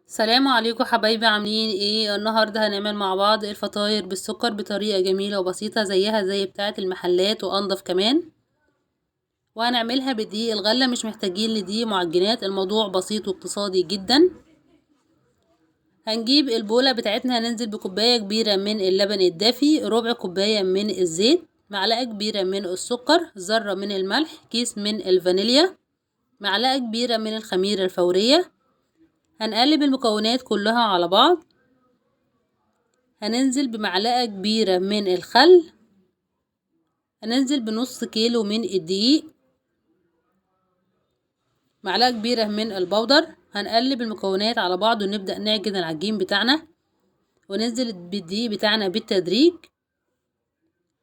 السلام عليكم حبايبي، عاملين ايه؟ النهارده هنعمل مع بعض الفطاير بالسكر بطريقه جميله وبسيطه زيها زي بتاعه المحلات وانضف كمان. وهنعملها بدقيق الغله، مش محتاجين لدقيق معجنات، الموضوع بسيط واقتصادي جدا. هنجيب البوله بتاعتنا، هننزل بكوبايه كبيره من اللبن الدافي، ربع كوبايه من الزيت، معلقه كبيره من السكر، ذره من الملح، كيس من الفانيليا، معلقه كبيره من الخميره الفوريه. هنقلب المكونات كلها على بعض. هننزل بمعلقة كبيرة من الخل، هننزل بنص كيلو من الدقيق، معلقة كبيرة من البودر. هنقلب المكونات على بعض ونبدأ نعجن العجين بتاعنا، وننزل بالدقيق بتاعنا بالتدريج.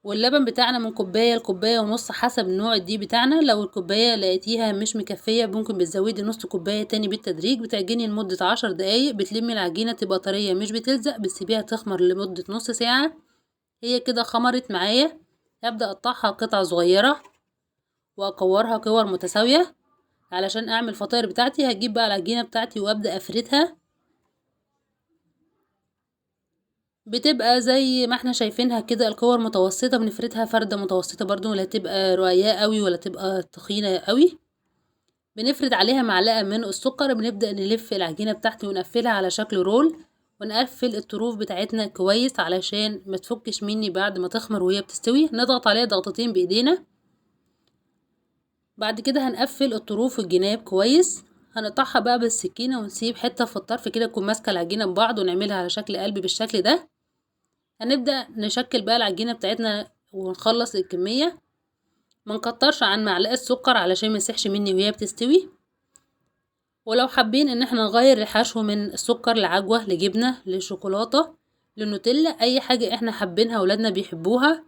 واللبن بتاعنا من كوباية لكوباية ونص حسب نوع الدقيق بتاعنا. لو الكوباية لقيتيها مش مكفية ممكن بتزودي نص كوباية تاني بالتدريج. بتعجني لمدة 10 دقايق، بتلمي العجينة تبقى طرية مش بتلزق، بتسيبيها تخمر لمدة نص ساعة. هي كده خمرت معايا، هبدأ اقطعها قطع صغيرة واكورها كور متساوية علشان اعمل الفطاير بتاعتي. هجيب بقى العجينة بتاعتي وابدأ افردها، بتبقى زي ما احنا شايفينها كده، الكور متوسطة، بنفردها فردة متوسطة برضو، ولا تبقى رقيقة قوي ولا تبقى تخينة قوي. بنفرد عليها معلقة من السكر، بنبدأ نلف العجينة بتاعتي ونقفلها على شكل رول، ونقفل الطروف بتاعتنا كويس علشان ما تفكش مني بعد ما تخمر وهي بتستوي. نضغط عليها ضغطتين بايدينا. بعد كده هنقفل الطروف والجناب كويس. هنقطعها بقى بالسكينة ونسيب حتة في الطرف كده تكون ماسكة العجينة ببعض، ونعملها على شكل قلب بالشكل ده. هنبدأ نشكل بقى العجينة بتاعتنا ونخلص الكمية. منكترش عن معلقة سكر علشان ما يسيحش مني وهي بتستوي. ولو حابين ان احنا نغير الحشو من السكر لعجوة لجبنة لشوكولاتة لنوتيلا، اي حاجة احنا حابينها ولادنا بيحبوها.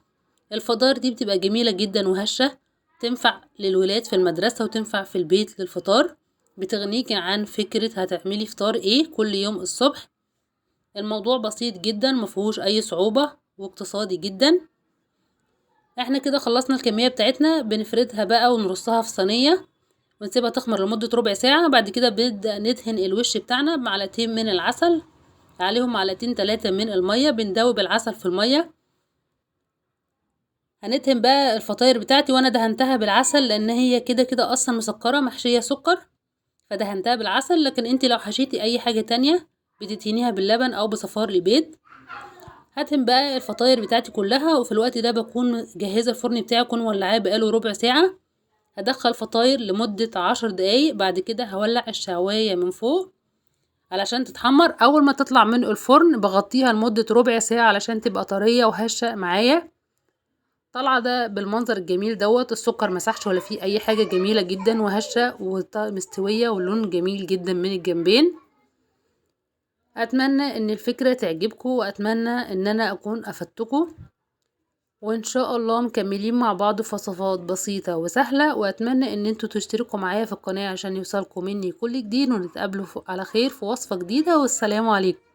الفطاير دي بتبقى جميلة جدا وهشة، تنفع للولاد في المدرسة وتنفع في البيت للفطار. بتغنيكي عن فكرة هتعملي فطار ايه كل يوم الصبح. الموضوع بسيط جدا، مفيهوش اي صعوبة واقتصادي جدا. احنا كده خلصنا الكمية بتاعتنا. بنفردها بقى ونرصها في صينية ونسيبها تخمر لمدة ربع ساعة. بعد كده بنبدأ ندهن الوش بتاعنا بمعلقتين من العسل، عليهم معلقتين 3 من المية. بندوب العسل في المية. هندهن بقى الفطاير بتاعتي، وانا دهنتها بالعسل لان هي كده كده اصلا مسكرة محشية سكر، فدهنتها بالعسل. لكن انتي لو حشيتي اي حاجة تانية بتدهنيها باللبن او بصفار البيض. هدهن بقى الفطاير بتاعتي كلها، وفي الوقت ده بكون جهزة الفرن بتاعي، اكون ولعاه بقاله ربع ساعة. هدخل فطاير لمدة 10 دقايق. بعد كده هولع الشواية من فوق علشان تتحمر. اول ما تطلع من الفرن بغطيها لمدة ربع ساعة علشان تبقى طرية وهشة معايا. طالعة ده بالمنظر الجميل دوت، السكر مسحش ولا فيه اي حاجة، جميلة جدا وهشة ومستوية واللون جميل جدا من الجنبين. اتمنى ان الفكرة تعجبكم، واتمنى ان انا اكون افدتكم، وان شاء الله مكملين مع بعض في وصفات بسيطة وسهلة. واتمنى ان انتوا تشتركوا معايا في القناة عشان يوصلكم مني كل جديد، ونتقابلوا على خير في وصفة جديدة. والسلام عليكم.